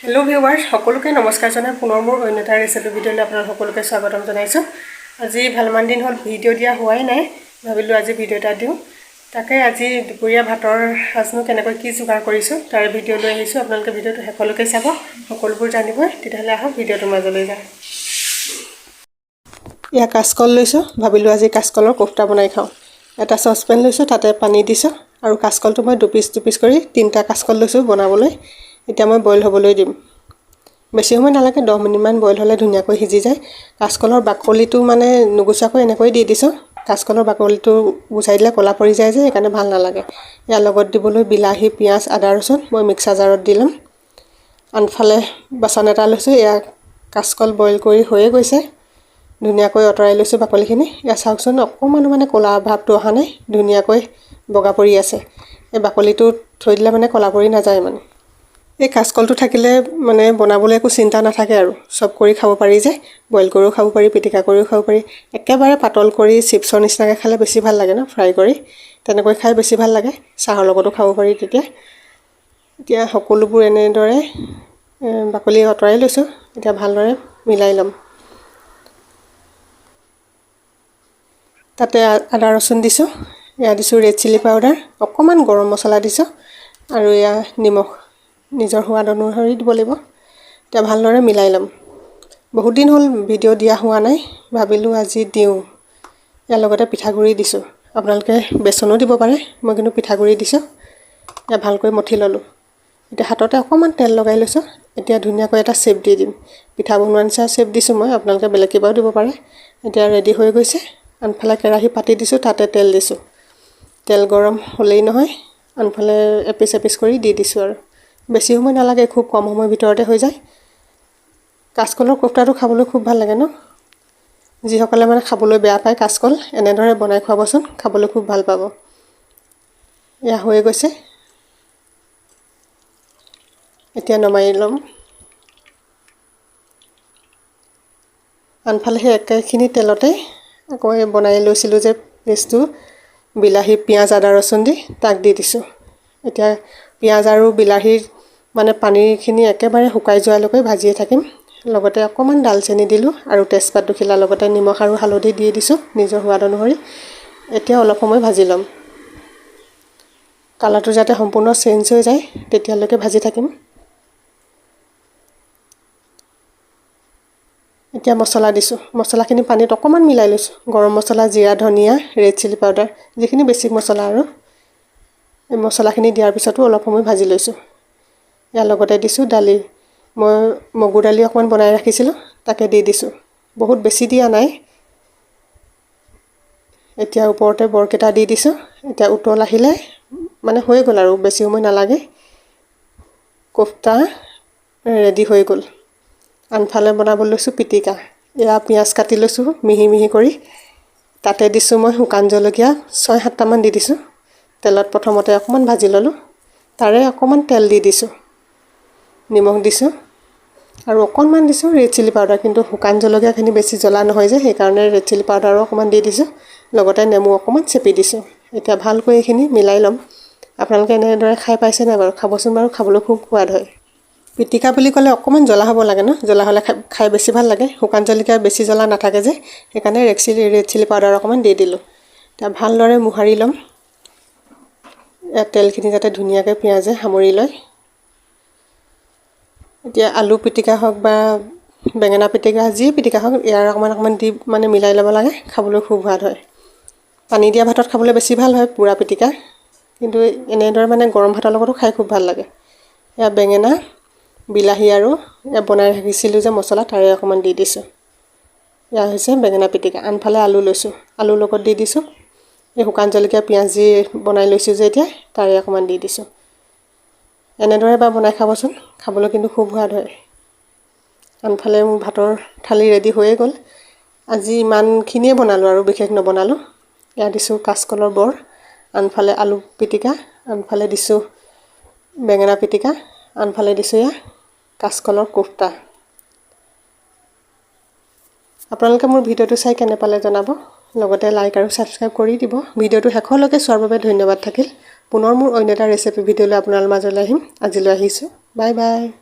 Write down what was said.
Hello' viewers, সকলোকে নমস্কাৰ জনাই পুনৰ মোৰ অন্য এটা ৰেচিপি ভিডিঅ'লৈ আপোনালোক সকলোকে স্বাগতম জনাইছোঁ। আজি ভালমান দিন হ'ল ভিডিঅ' দিয়া হোৱাই নাই, ভাবিলোঁ আজি ভিডিঅ' এটা দিওঁ। তাকে আজি দুপৰীয়া ভাতৰ সাজনো কেনেকৈ কি যোগাৰ কৰিছোঁ তাৰে ভিডিঅ' লৈ আহিছোঁ। আপোনালোকে ভিডিঅ'টো শেষলৈকে চাব, সকলোবোৰ জানিবই। তেতিয়াহ'লে আহক ভিডিঅ'টো মাজলৈ যাওঁ। এয়া কাচকল লৈছোঁ, ভাবিলোঁ আজি কাচকলৰ কোফটা বনাই খাওঁ। এটা চচপেন লৈছোঁ, তাতে পানী দিছোঁ আৰু কাচকলটো মই দুপিচ কৰি 3টা কাচকল লৈছোঁ বনাবলৈ। এতিয়া মই বইল হ'বলৈ দিম। বেছি সময় নালাগে, 10 মিনিটমান বইল হ'লে ধুনীয়াকৈ সিজি যায়। কাচকলৰ বাকলিটো মানে নুগুচাকৈ এনেকৈ দি দিছোঁ। কাচকলৰ বাকলিটো গুচাই দিলে ক'লা পৰি যায় যে, সেইকাৰণে ভাল নালাগে। ইয়াৰ লগত দিবলৈ বিলাহী, পিঁয়াজ, আদা, ৰচুন মই মিক্সাৰ জাৰত দি ল'ম। আনফালে বাচন এটা লৈছোঁ, এয়া কাচকল বইল কৰি হৈয়ে গৈছে। ধুনীয়াকৈ আঁতৰাই লৈছোঁ বাকলিখিনি। এয়া চাওকচোন, অকণমানো মানে ক'লা ভাৱটো অহা নাই, ধুনীয়াকৈ বগা পৰি আছে। এই বাকলিটো থৈ দিলে মানে ক'লা পৰি নাযায় মানে। এই কাচকলটো থাকিলে মানে বনাবলৈ একো চিন্তা নাথাকে আৰু চব কৰি খাব পাৰি যে। বইল কৰিও খাব পাৰি, পিটিকা কৰিও খাব পাৰি। একেবাৰে পাতল কৰি চিপছৰ নিচিনাকৈ খালে বেছি ভাল লাগে ন, ফ্ৰাই কৰি। তেনেকৈ খাই বেছি ভাল লাগে, চাহৰ লগতো খাব পাৰি তেতিয়া। এতিয়া সকলোবোৰ এনেদৰে বাকলি আঁতৰাই লৈছোঁ। এতিয়া ভালদৰে মিলাই ল'ম। তাতে আদা ৰচুন দিছোঁ, এয়া দিছোঁ ৰেড চিলি পাউডাৰ, অকণমান গৰম মছলা দিছোঁ আৰু এয়া নিমখ নিজৰ সোৱাদ অনুসৰি দিব লাগিব। এতিয়া ভালদৰে মিলাই ল'ম। বহুত দিন হ'ল ভিডিঅ' দিয়া হোৱা নাই, ভাবিলোঁ আজি দিওঁ। ইয়াৰ লগতে পিঠাগুড়ি দিছোঁ, আপোনালোকে বেচনো দিব পাৰে, মই কিন্তু পিঠাগুড়ি দিছোঁ। এতিয়া ভালকৈ মঠি ল'লোঁ। এতিয়া হাততে অকণমান তেল লগাই লৈছোঁ। এতিয়া ধুনীয়াকৈ এটা শ্বেপ দি দিম। পিঠা বনোৱা নিচিনা শ্বেপ দিছোঁ মই, আপোনালোকে বেলেগ কিবাও দিব পাৰে। এতিয়া ৰেডি হৈ গৈছে। আনফালে কেৰাহী পাতি দিছোঁ, তাতে তেল দিছোঁ। তেল গৰম হ'লেই নহয়, আনফালে এপিচ এপিচ কৰি দি দিছোঁ আৰু। বেছি সময় নালাগে, খুব কম সময়ৰ ভিতৰতে হৈ যায়। কাচকলৰ কোফটাটো খাবলৈ খুব ভাল লাগে ন। যিসকলে মানে খাবলৈ বেয়া পায় কাচকল, এনেদৰে বনাই খুৱাবচোন, খাবলৈ খুব ভাল পাব। এয়া হৈ গৈছে, এতিয়া নমাই ল'ম। আনফালে সেই একেখিনি তেলতে আকৌ বনাই লৈছিলোঁ যে পেষ্টটো, বিলাহী, পিঁয়াজ, আদা, ৰচুন দি তাক দি দিছোঁ। এতিয়া পিঁয়াজ আৰু বিলাহীৰ মানে পানীখিনি একেবাৰে শুকাই যোৱালৈকে ভাজিয়ে থাকিম। লগতে অকণমান ডালচেনি দিলোঁ আৰু তেজপাত দুখিলা, লগতে নিমখ আৰু হালধি দি দিছোঁ নিজৰ সোৱাদ অনুসৰি। এতিয়া অলপ সময় ভাজি ল'ম। কালাৰটো যাতে সম্পূৰ্ণ চেঞ্জ হৈ যায় তেতিয়ালৈকে ভাজি থাকিম। এতিয়া মছলা দিছোঁ। মছলাখিনি পানীত অকণমান মিলাই লৈছোঁ। গৰম মছলা, জিৰা, ধনিয়া, ৰেড চিলি পাউডাৰ, যিখিনি বেছিক মছলা আৰু। এই মছলাখিনি দিয়াৰ পিছতো অলপ সময় ভাজি লৈছোঁ। ইয়াৰ লগতে দিছোঁ দালি। মই মগুৰ দালি অকণমান বনাই ৰাখিছিলোঁ, তাকে দি দিছোঁ। বহুত বেছি দিয়া নাই। এতিয়া ওপৰতে বৰকেইটা দি দিছোঁ। এতিয়া উতল আহিলে মানে হৈ গ'ল আৰু, বেছি সময় নালাগে। কোফটা ৰেডি হৈ গ'ল। আনফালে বনাব লৈছোঁ পিটিকা। এয়া পিঁয়াজ কাটি লৈছোঁ মিহি মিহি কৰি। তাতে দিছোঁ মই শুকান জলকীয়া 6-7টামান দি দিছোঁ। তেলত প্ৰথমতে অকণমান ভাজি ল'লোঁ, তাৰে অকণমান তেল দি দিছোঁ। নিমখ দিছোঁ আৰু অকণমান দিছোঁ ৰেড চিলি পাউডাৰ, কিন্তু শুকান জলকীয়াখিনি বেছি জ্বলা নহয় যে, সেইকাৰণে ৰেড চিলি পাউডাৰো অকণমান দি দিছোঁ। লগতে নেমু অকণমান চেপি দিছোঁ। এতিয়া ভালকৈ এইখিনি মিলাই ল'ম। আপোনালোকে এনেদৰে খাই পাইছে নাই বাৰু? খাবচোন বাৰু, খাবলৈ খুব সোৱাদ হয়। পিটিকা বুলি ক'লে অকণমান জ্বলা হ'ব লাগে ন, জ্বলা হ'লে খাই বেছি ভাল লাগে। শুকান জলকীয়া বেছি জ্বলা নাথাকে যে, সেইকাৰণে ৰেড চিলি পাউডাৰ অকণমান দি দিলোঁ। এতিয়া ভালদৰে মোহাৰি ল'ম। ইয়াত তেলখিনি যাতে ধুনীয়াকৈ পিঁয়াজে সামৰি লয়। এতিয়া আলু পিটিকা হওক বা বেঙেনা পিটিকা, যি পিটিকা হওক, ইয়াৰ অকণমান দি মানে মিলাই ল'ব লাগে, খাবলৈ খুব সোৱাদ হয়। পানী দিয়া ভাতত খাবলৈ বেছি ভাল হয় পুৰা পিটিকা, কিন্তু এনেদৰে মানে গৰম ভাতৰ লগতো খাই খুব ভাল লাগে। এয়া বেঙেনা, বিলাহী আৰু এয়া বনাই ৰাখিছিলোঁ যে মছলা, তাৰে অকণমান দি দিছোঁ। এয়া হৈছে বেঙেনা পিটিকা। আনফালে আলু লৈছোঁ, আলুৰ লগত দি দিছোঁ এই শুকান জলকীয়া, পিঁয়াজ যি বনাই লৈছোঁ যে এতিয়া, তাৰে অকণমান দি দিছোঁ। এনেদৰে এবাৰ বনাই খাবচোন, খাবলৈ কিন্তু খুব সোৱাদ হয়। আনফালে মোৰ ভাতৰ থালি ৰেডি হৈয়ে গ'ল। আজি ইমানখিনিয়ে বনালোঁ আৰু বিশেষ নবনালোঁ। এয়া দিছোঁ কাচকলৰ বৰ, আনফালে আলু পিটিকা, আনফালে দিছোঁ বেঙেনা পিটিকা, আনফালে দিছোঁ এয়া কাচকলৰ কোফটা। আপোনালোকে মোৰ ভিডিঅ'টো চাই কেনে পালে জনাব। লগতে লাইক আৰু ছাবস্ক্ৰাইব কৰি দিব। ভিডিঅ'টো শেষলৈকে চোৱাৰ বাবে ধন্যবাদ থাকিল। পুনৰ মোৰ অন্য এটা ৰেচিপি ভিডিঅ'লৈ আপোনালোকৰ মাজলৈ আহিম। আজিলৈ আহিছোঁ। Bye bye.